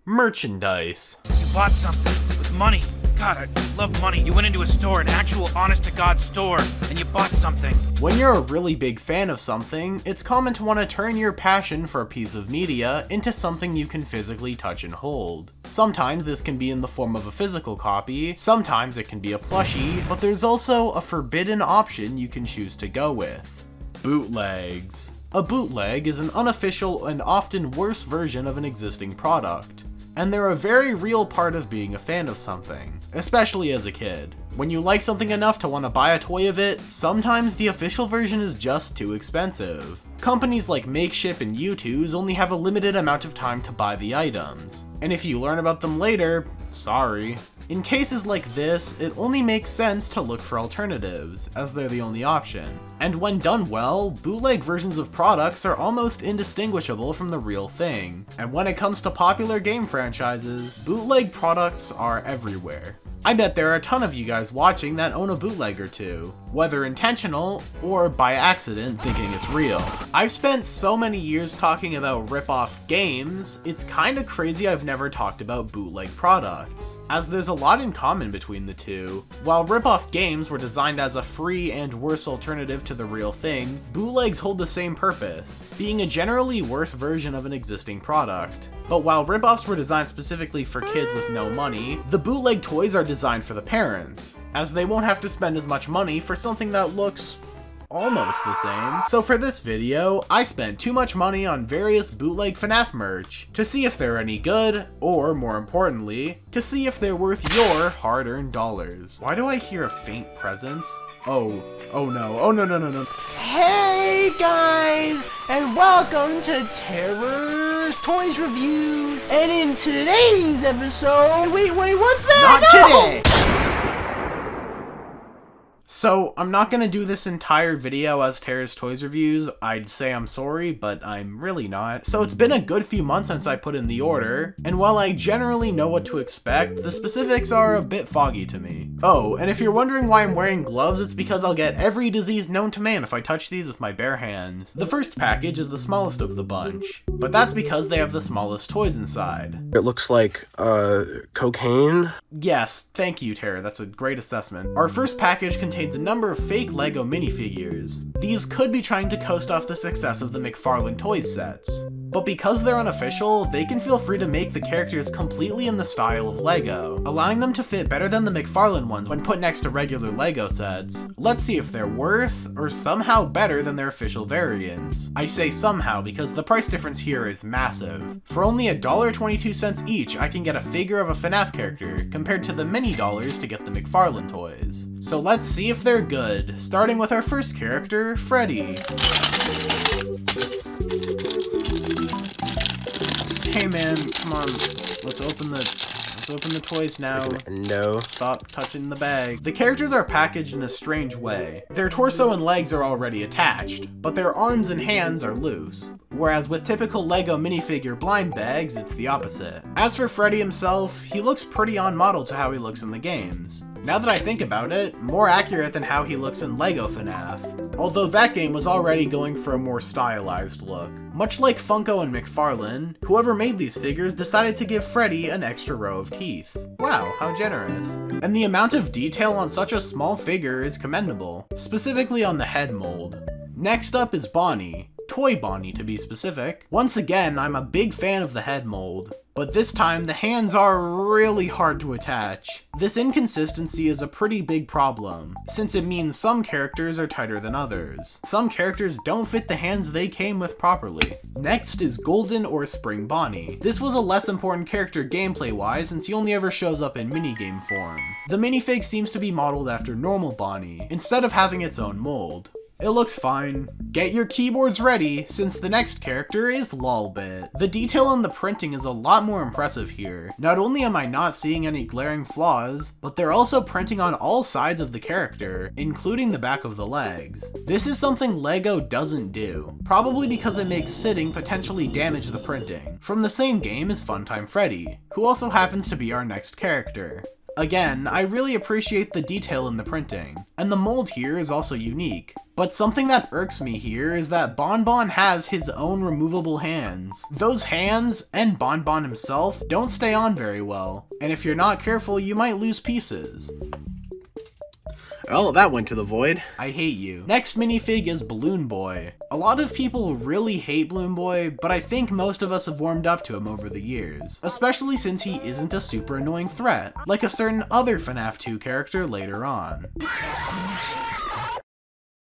Merchandise. You bought something with money. God, I love money. You went into a store, an actual honest-to-God store, and you bought something. When you're a really big fan of something, it's common to want to turn your passion for a piece of media into something you can physically touch and hold. Sometimes this can be in the form of a physical copy, sometimes it can be a plushie, but there's also a forbidden option you can choose to go with. Bootlegs. A bootleg is an unofficial and often worse version of an existing product, and they're a very real part of being a fan of something, especially as a kid. When you like something enough to want to buy a toy of it, sometimes the official version is just too expensive. Companies like Makeship and U2's only have a limited amount of time to buy the items, and if you learn about them later, sorry. In cases like this, it only makes sense to look for alternatives, as they're the only option. And when done well, bootleg versions of products are almost indistinguishable from the real thing. And when it comes to popular game franchises, bootleg products are everywhere. I bet there are a ton of you guys watching that own a bootleg or two, whether intentional or by accident thinking it's real. I've spent so many years talking about rip-off games, it's kinda crazy I've never talked about bootleg products, as there's a lot in common between the two. While rip-off games were designed as a free and worse alternative to the real thing, bootlegs hold the same purpose, being a generally worse version of an existing product. But while rip-offs were designed specifically for kids with no money, the bootleg toys are designed for the parents, as they won't have to spend as much money for something that looks almost the same. So for this video, I spent too much money on various bootleg FNAF merch to see if they're any good, or more importantly, to see if they're worth your hard-earned dollars. Why do I hear a faint presence? Oh no. Hey guys, and welcome to Terror's Toys Reviews. And in today's episode, wait, what's that? Not today! So, I'm not gonna do this entire video as Terrace Toys Reviews. I'd say I'm sorry, but I'm really not. So it's been a good few months since I put in the order, and while I generally know what to expect, the specifics are a bit foggy to me. Oh, and if you're wondering why I'm wearing gloves, it's because I'll get every disease known to man if I touch these with my bare hands. The first package is the smallest of the bunch, but that's because they have the smallest toys inside. It looks like, cocaine? Yes, thank you, Tara, that's a great assessment. Our first package contains a number of fake LEGO minifigures. These could be trying to coast off the success of the McFarlane Toys sets, but because they're unofficial, they can feel free to make the characters completely in the style of LEGO, allowing them to fit better than the McFarlane ones when put next to regular LEGO sets. Let's see if they're worse, or somehow better than their official variants. I say somehow because the price difference here is massive. For only $1.22 each, I can get a figure of a FNAF character, compared to the many dollars to get the McFarlane toys. So let's see if they're good, starting with our first character, Freddy. Hey man, come on, let's open the toys now. No. Stop touching the bag. The characters are packaged in a strange way. Their torso and legs are already attached, but their arms and hands are loose. Whereas with typical LEGO minifigure blind bags, it's the opposite. As for Freddy himself, he looks pretty on model to how he looks in the games. Now that I think about it, more accurate than how he looks in LEGO FNAF, although that game was already going for a more stylized look. Much like Funko and McFarlane, whoever made these figures decided to give Freddy an extra row of teeth. Wow, how generous. And the amount of detail on such a small figure is commendable, specifically on the head mold. Next up is Bonnie. Toy Bonnie to be specific. Once again, I'm a big fan of the head mold, but this time the hands are really hard to attach. This inconsistency is a pretty big problem, since it means some characters are tighter than others. Some characters don't fit the hands they came with properly. Next is Golden or Spring Bonnie. This was a less important character gameplay wise since he only ever shows up in minigame form. The minifig seems to be modeled after normal Bonnie, instead of having its own mold. It looks fine. Get your keyboards ready, since the next character is Lolbit. The detail on the printing is a lot more impressive here. Not only am I not seeing any glaring flaws, but they're also printing on all sides of the character, including the back of the legs. This is something LEGO doesn't do, probably because it makes sitting potentially damage the printing. From the same game as Funtime Freddy, who also happens to be our next character. Again, I really appreciate the detail in the printing, and the mold here is also unique. But something that irks me here is that Bonbon has his own removable hands. Those hands, and Bonbon himself, don't stay on very well, and if you're not careful, you might lose pieces. Well, that went to the void. I hate you. Next minifig is Balloon Boy. A lot of people really hate Balloon Boy, but I think most of us have warmed up to him over the years. Especially since he isn't a super annoying threat, like a certain other FNAF 2 character later on.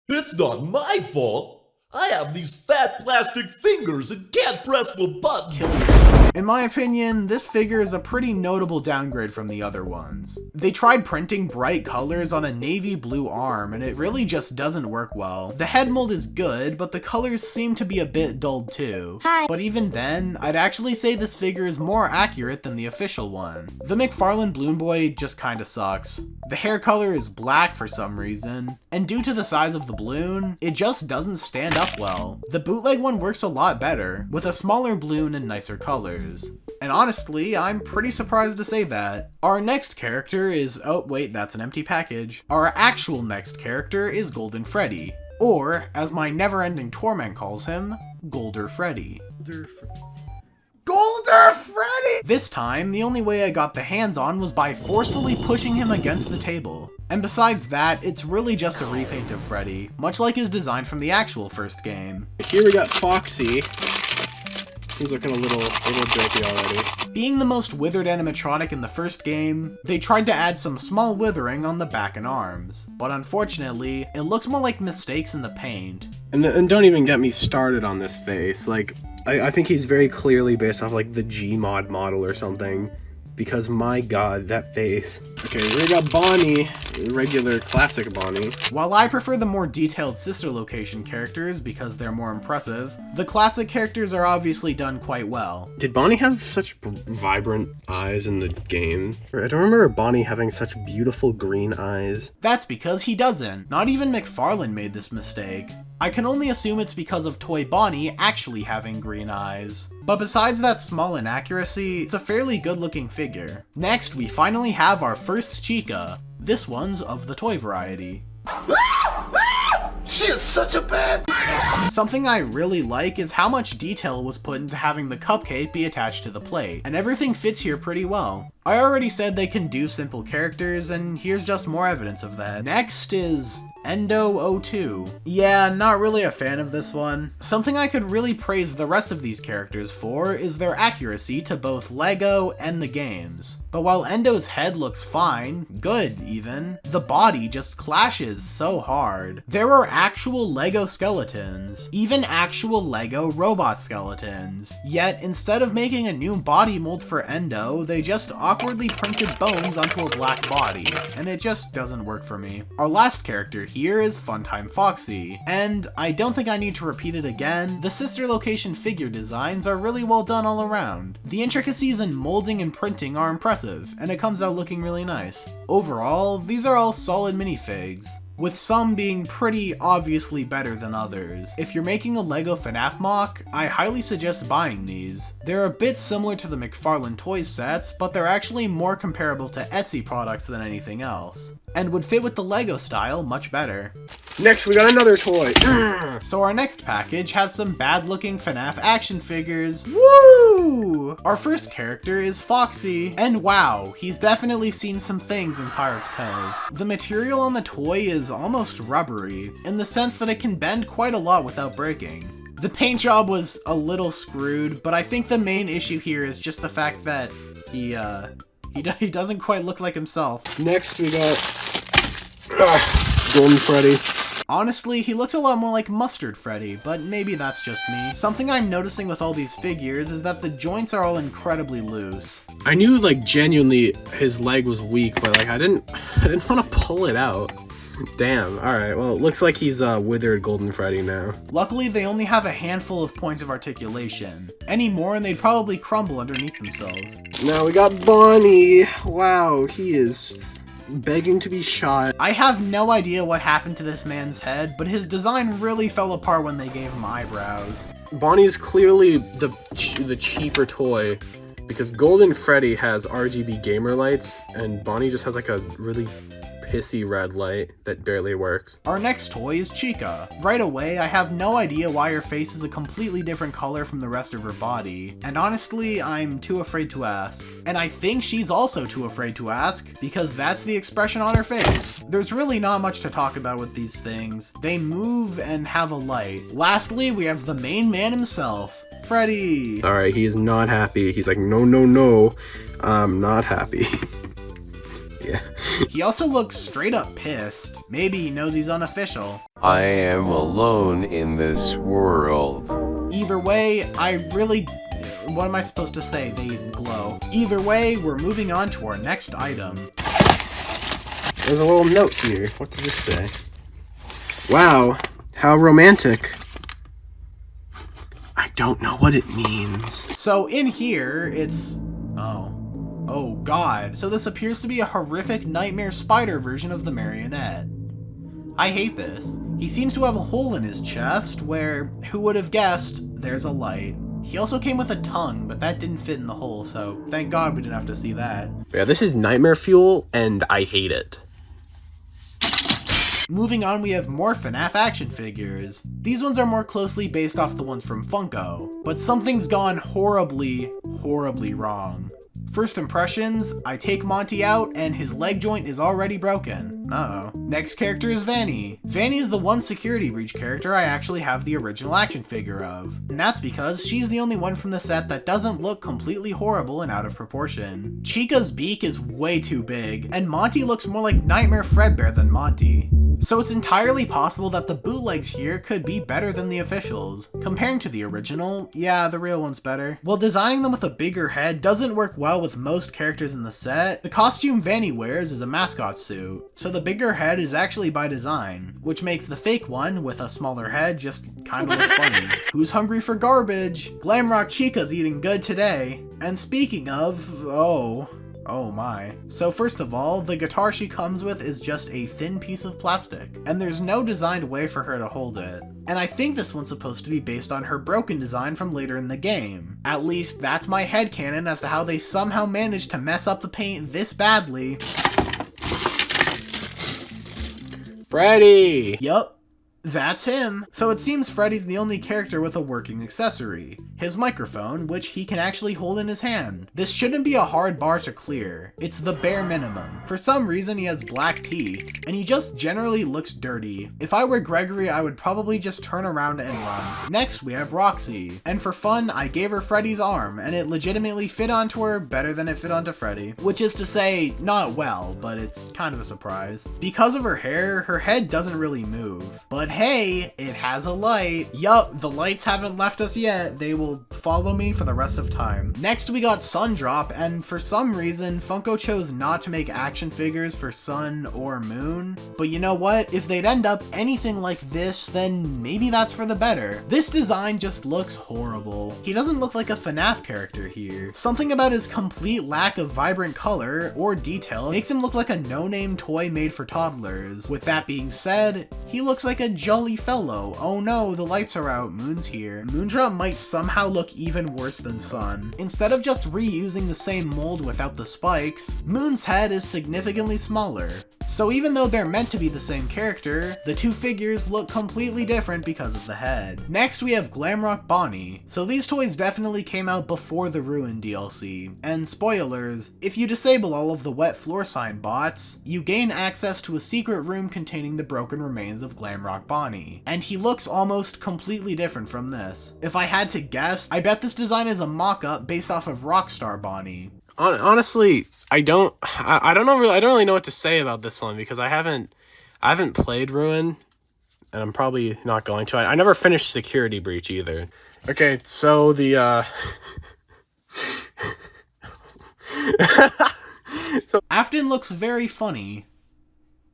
It's not my fault. I have these fat plastic fingers and can't press the button. Kill yourself. In my opinion, this figure is a pretty notable downgrade from the other ones. They tried printing bright colors on a navy blue arm, and it really just doesn't work well. The head mold is good, but the colors seem to be a bit dulled too. Hi. But even then, I'd actually say this figure is more accurate than the official one. The McFarlane Balloon Boy just kinda sucks. The hair color is black for some reason, and due to the size of the balloon, it just doesn't stand up well. The bootleg one works a lot better, with a smaller balloon and nicer colors. And honestly, I'm pretty surprised to say that. Our next character is, oh wait, that's an empty package. Our actual next character is Golden Freddy, or, as my never-ending torment calls him, Golder Freddy. Golder Freddy! This time, the only way I got the hands on was by forcefully pushing him against the table. And besides that, it's really just a repaint of Freddy, much like his design from the actual first game. Here we got Foxy. He's looking a little jokey already. Being the most withered animatronic in the first game, they tried to add some small withering on the back and arms. But unfortunately, it looks more like mistakes in the paint. And don't even get me started on this face. Like, I think he's very clearly based off like the Gmod model or something. Because my god, that face. Okay, we got Bonnie, regular classic Bonnie. While I prefer the more detailed sister location characters because they're more impressive, the classic characters are obviously done quite well. Did Bonnie have such vibrant eyes in the game? I don't remember Bonnie having such beautiful green eyes. That's because he doesn't. Not even McFarlane made this mistake. I can only assume it's because of Toy Bonnie actually having green eyes. But besides that small inaccuracy, it's a fairly good looking figure. Next, we finally have our first Chica. This one's of the toy variety. She is such a bad. Something I really like is how much detail was put into having the cupcake be attached to the plate, and everything fits here pretty well. I already said they can do simple characters, and here's just more evidence of that. Next is Endo02. Yeah, not really a fan of this one. Something I could really praise the rest of these characters for is their accuracy to both LEGO and the games. But while Endo's head looks fine, good even, the body just clashes so hard. There are actual LEGO skeletons, even actual LEGO robot skeletons. Yet, instead of making a new body mold for Endo, they just awkwardly printed bones onto a black body, and it just doesn't work for me. Our last character here is Funtime Foxy, and I don't think I need to repeat it again, the sister location figure designs are really well done all around. The intricacies in molding and printing are impressive, and it comes out looking really nice. Overall, these are all solid minifigs, with some being pretty obviously better than others. If you're making a LEGO FNAF mock, I highly suggest buying these. They're a bit similar to the McFarlane Toys sets, but they're actually more comparable to Etsy products than anything else, and would fit with the LEGO style much better. Next, we got another toy. So our next package has some bad-looking FNAF action figures. Woo! Our first character is Foxy, and wow, he's definitely seen some things in Pirates Cove. The material on the toy is almost rubbery, in the sense that it can bend quite a lot without breaking. The paint job was a little screwed, but I think the main issue here is just the fact that he doesn't quite look like himself. Next, we got Golden Freddy. Honestly, he looks a lot more like Mustard Freddy, but maybe that's just me. Something I'm noticing with all these figures is that the joints are all incredibly loose. I knew, like, genuinely his leg was weak, but like I didn't want to pull it out. Damn. Alright, well, it looks like he's withered Golden Freddy now. Luckily, they only have a handful of points of articulation. Any more and they'd probably crumble underneath themselves. Now we got Bonnie. Wow, he is begging to be shot. I have no idea what happened to this man's head, but his design really fell apart when they gave him eyebrows. Bonnie is clearly the cheaper toy, Because Golden Freddy has RGB gamer lights, and Bonnie just has like a really pissy red light that barely works. Our next toy is Chica. Right away, I have no idea why her face is a completely different color from the rest of her body, and honestly, I'm too afraid to ask. And I think she's also too afraid to ask, because that's the expression on her face. There's really not much to talk about with these things. They move and have a light. Lastly, we have the main man himself, Freddy. Alright, he is not happy. He's like, no, no, no, I'm not happy. Yeah. He also looks straight up pissed. Maybe he knows he's unofficial. I am alone in this world. Either way, what am I supposed to say? They glow. Either way, we're moving on to our next item. There's a little note here. What does this say? Wow, how romantic. I don't know what it means. So in here, it's... Oh god. So this appears to be a horrific nightmare spider version of the marionette. I hate this. He seems to have a hole in his chest where, who would have guessed, there's a light. He also came with a tongue, but that didn't fit in the hole, so thank god we didn't have to see that. Yeah, this is nightmare fuel, and I hate it. Moving on, we have more FNAF action figures. These ones are more closely based off the ones from Funko, but something's gone horribly, horribly wrong. First impressions, I take Monty out and his leg joint is already broken. Uh-oh. Next character is Vanny. Vanny is the one security breach character I actually have the original action figure of. And that's because she's the only one from the set that doesn't look completely horrible and out of proportion. Chica's beak is way too big, and Monty looks more like Nightmare Fredbear than Monty. So it's entirely possible that the bootlegs here could be better than the officials. Comparing to the original, yeah, the real one's better. While designing them with a bigger head doesn't work well with most characters in the set, the costume Vanny wears is a mascot suit, so the bigger head is actually by design, which makes the fake one, with a smaller head, just kinda look funny. Who's hungry for garbage? Glamrock Chica's eating good today. And speaking of, oh my. So first of all, the guitar she comes with is just a thin piece of plastic, and there's no designed way for her to hold it. And I think this one's supposed to be based on her broken design from later in the game. At least that's my headcanon as to how they somehow managed to mess up the paint this badly. Freddy! Yup. That's him. So it seems Freddy's the only character with a working accessory. His microphone, which he can actually hold in his hand. This shouldn't be a hard bar to clear. It's the bare minimum. For some reason he has black teeth, and he just generally looks dirty. If I were Gregory, I would probably just turn around and run. Next we have Roxy. And for fun, I gave her Freddy's arm, and it legitimately fit onto her better than it fit onto Freddy. Which is to say, not well, but it's kind of a surprise. Because of her hair, her head doesn't really move. But hey, it has a light. Yup, the lights haven't left us yet. They will follow me for the rest of time. Next we got Sundrop, and for some reason, Funko chose not to make action figures for Sun or Moon. But you know what? If they'd end up anything like this, then maybe that's for the better. This design just looks horrible. He doesn't look like a FNAF character here. Something about his complete lack of vibrant color or detail makes him look like a no-name toy made for toddlers. With that being said, he looks like a jolly fellow. Oh no, the lights are out, Moon's here. Moondrop might somehow look even worse than Sun. Instead of just reusing the same mold without the spikes, Moon's head is significantly smaller. So even though they're meant to be the same character, the two figures look completely different because of the head. Next we have Glamrock Bonnie. So these toys definitely came out before the Ruin DLC. And spoilers, if you disable all of the wet floor sign bots, you gain access to a secret room containing the broken remains of Glamrock Bonnie. And he looks almost completely different from this. If I had to guess, I bet this design is a mock-up based off of Rockstar Bonnie. Honestly, I don't really know what to say about this one because I haven't played Ruin, and I'm probably not going to. I never finished Security Breach either. Okay, so the Afton looks very funny.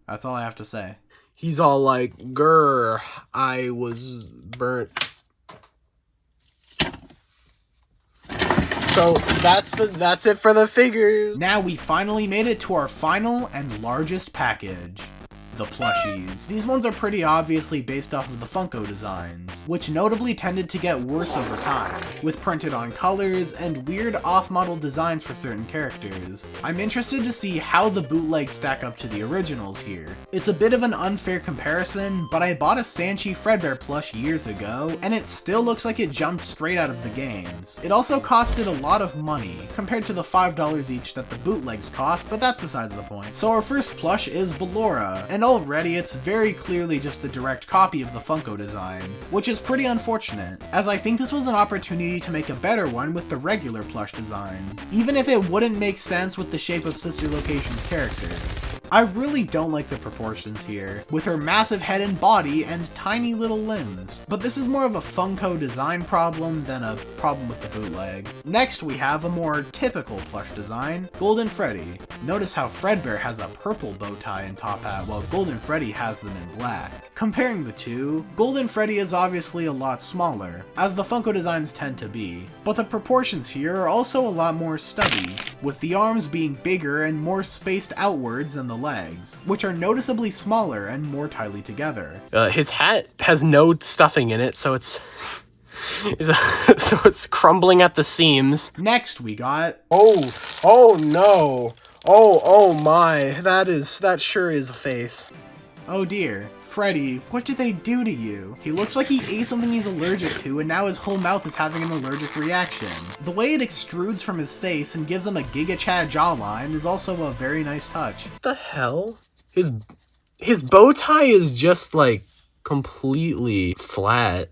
That's all I have to say. He's all like, "Grr, I was burnt." So that's it for the figures. Now we finally made it to our final and largest package. the plushies. These ones are pretty obviously based off of the Funko designs, which notably tended to get worse over time, with printed on colors and weird off-model designs for certain characters. I'm interested to see how the bootlegs stack up to the originals here. It's a bit of an unfair comparison, but I bought a Sanchi Fredbear plush years ago, and it still looks like it jumped straight out of the games. It also costed a lot of money, compared to the $5 each that the bootlegs cost, but that's besides the point. So our first plush is Ballora, and already it's very clearly just a direct copy of the Funko design, which is pretty unfortunate, as I think this was an opportunity to make a better one with the regular plush design, even if it wouldn't make sense with the shape of Sister Location's character. I really don't like the proportions here, with her massive head and body and tiny little limbs. But this is more of a Funko design problem than a problem with the bootleg. Next we have a more typical plush design, Golden Freddy. Notice how Fredbear has a purple bow tie and top hat while Golden Freddy has them in black. Comparing the two, Golden Freddy is obviously a lot smaller, as the Funko designs tend to be, but the proportions here are also a lot more stubby, with the arms being bigger and more spaced outwards than the legs, which are noticeably smaller and more tightly together. His hat has no stuffing in it, so it's crumbling at the seams. Next we got... Oh no. Oh my, that sure is a face. Oh dear. Freddy, what did they do to you? He looks like he ate something he's allergic to and now his whole mouth is having an allergic reaction. The way it extrudes from his face and gives him a Giga Chad jawline is also a very nice touch. What the hell? His bow tie is just like completely flat.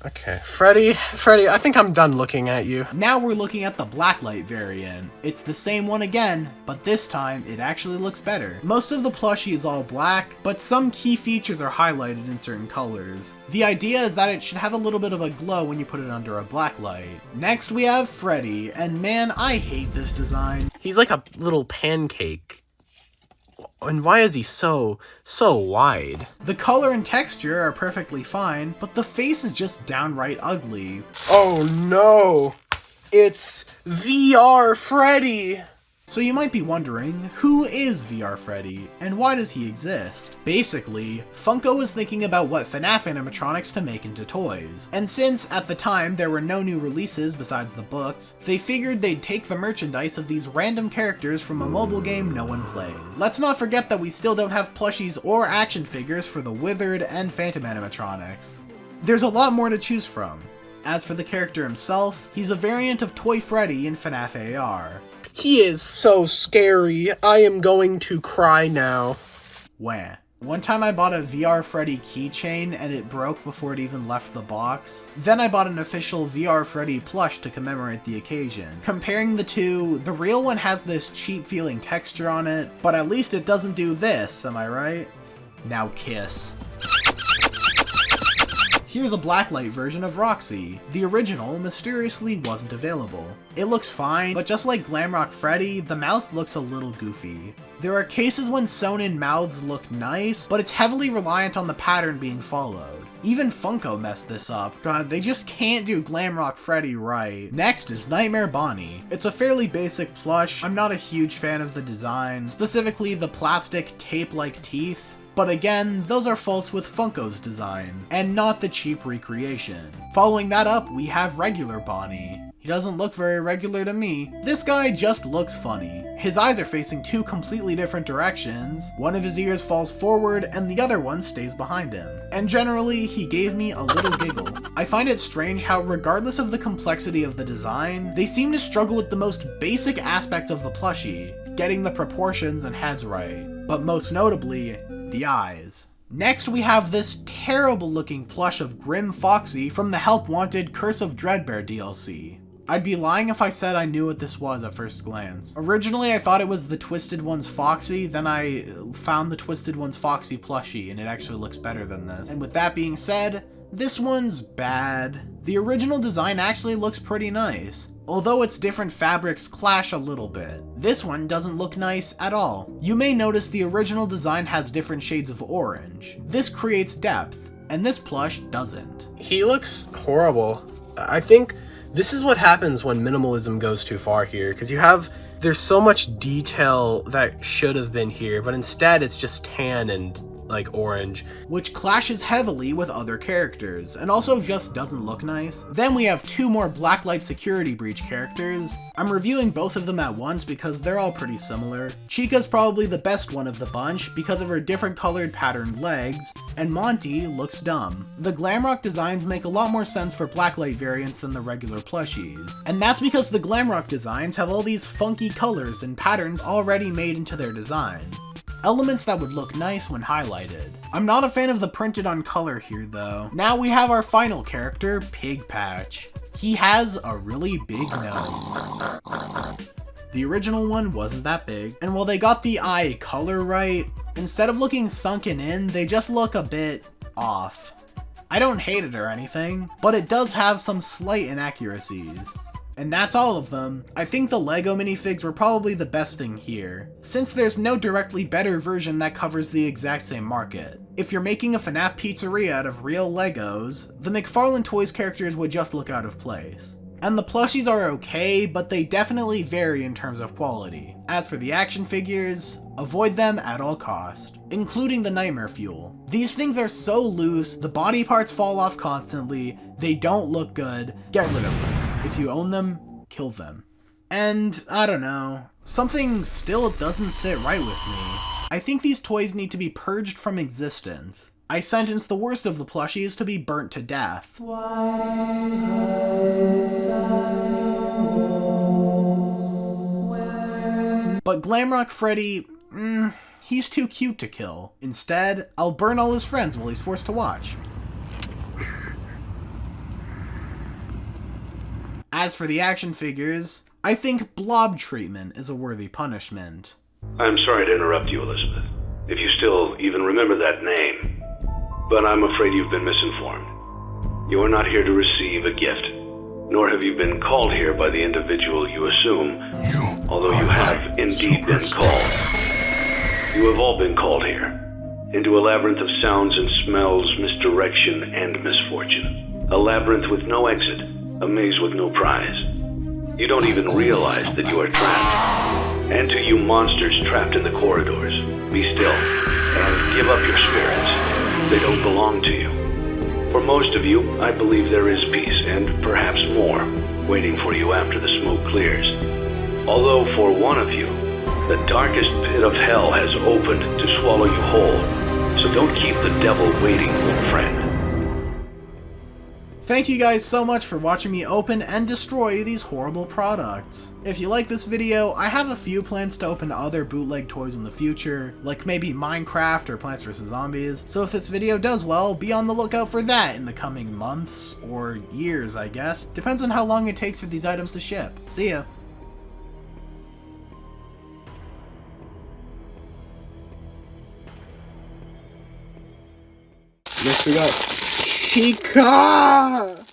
Okay, Freddy, I think I'm done looking at you. Now we're looking at the blacklight variant. It's the same one again, but this time it actually looks better. Most of the plushie is all black, but some key features are highlighted in certain colors. The idea is that it should have a little bit of a glow when you put it under a black light. Next we have Freddy, and man, I hate this design. He's like a little pancake. And why is he so wide? The color and texture are perfectly fine, but the face is just downright ugly. Oh no! It's VR Freddy! So you might be wondering, who is VR Freddy, and why does he exist? Basically, Funko was thinking about what FNAF animatronics to make into toys. And since, at the time, there were no new releases besides the books, they figured they'd take the merchandise of these random characters from a mobile game no one plays. Let's not forget that we still don't have plushies or action figures for the Withered and Phantom animatronics. There's a lot more to choose from. As for the character himself, he's a variant of Toy Freddy in FNAF AR. He is so scary. I am going to cry now. Wah. One time I bought a VR Freddy keychain and it broke before it even left the box. Then I bought an official VR Freddy plush to commemorate the occasion. Comparing the two, the real one has this cheap feeling texture on it, but at least it doesn't do this, am I right? Now kiss. Here's a blacklight version of Roxy. The original mysteriously wasn't available. It looks fine, but just like Glamrock Freddy, the mouth looks a little goofy. There are cases when sewn-in mouths look nice, but it's heavily reliant on the pattern being followed. Even Funko messed this up. God, they just can't do Glamrock Freddy right. Next is Nightmare Bonnie. It's a fairly basic plush. I'm not a huge fan of the design, specifically the plastic tape-like teeth. But again, those are false with Funko's design, and not the cheap recreation. Following that up, we have regular Bonnie. He doesn't look very regular to me. This guy just looks funny. His eyes are facing two completely different directions. One of his ears falls forward and the other one stays behind him. And generally, he gave me a little giggle. I find it strange how, regardless of the complexity of the design, they seem to struggle with the most basic aspects of the plushie, getting the proportions and heads right. But most notably, the eyes. Next we have this terrible looking plush of Grim Foxy from the Help Wanted Curse of Dreadbear DLC. I'd be lying if I said I knew what this was at first glance. Originally I thought it was the Twisted One's Foxy, then I found the Twisted One's Foxy plushie and it actually looks better than this. And with that being said, this one's bad. The original design actually looks pretty nice, although its different fabrics clash a little bit. This one doesn't look nice at all. You may notice the original design has different shades of orange. This creates depth, and this plush doesn't. He looks horrible. I think this is what happens when minimalism goes too far here, because you have There's so much detail that should have been here, but instead it's just tan and like orange, which clashes heavily with other characters, and also just doesn't look nice. Then we have two more Blacklight Security Breach characters. I'm reviewing both of them at once because they're all pretty similar. Chica's probably the best one of the bunch because of her different colored patterned legs, and Monty looks dumb. The Glamrock designs make a lot more sense for Blacklight variants than the regular plushies, and that's because the Glamrock designs have all these funky colors and patterns already made into their design. Elements that would look nice when highlighted. I'm not a fan of the printed on color here though. Now we have our final character, Pig Patch. He has a really big nose. The original one wasn't that big, and while they got the eye color right, instead of looking sunken in, they just look a bit off. I don't hate it or anything, but it does have some slight inaccuracies. And that's all of them. I think the LEGO minifigs were probably the best thing here, since there's no directly better version that covers the exact same market. If you're making a FNAF pizzeria out of real Legos, the McFarlane Toys characters would just look out of place. And the plushies are okay, but they definitely vary in terms of quality. As for the action figures, avoid them at all cost, including the Nightmare Fuel. These things are so loose, the body parts fall off constantly, they don't look good, get rid of them. If you own them, kill them. And, I don't know, something still doesn't sit right with me. I think these toys need to be purged from existence. I sentence the worst of the plushies to be burnt to death. But Glamrock Freddy, he's too cute to kill. Instead, I'll burn all his friends while he's forced to watch. As for the action figures, I think blob treatment is a worthy punishment. I'm sorry to interrupt you, Elizabeth, if you still even remember that name. But I'm afraid you've been misinformed. You are not here to receive a gift, nor have you been called here by the individual you assume, although you have indeed been called. You have all been called here, into a labyrinth of sounds and smells, misdirection, and misfortune. A labyrinth with no exit, a maze with no prize. You don't even realize that you are trapped. And to you monsters trapped in the corridors, be still, and give up your spirits. They don't belong to you. For most of you, I believe there is peace, and perhaps more, waiting for you after the smoke clears. Although for one of you, the darkest pit of hell has opened to swallow you whole. So don't keep the devil waiting, friend. Thank you guys so much for watching me open and destroy these horrible products. If you like this video, I have a few plans to open other bootleg toys in the future, like maybe Minecraft or Plants vs. Zombies, so if this video does well, be on the lookout for that in the coming months, or years I guess. Depends on how long it takes for these items to ship. See ya! Next we got Chica!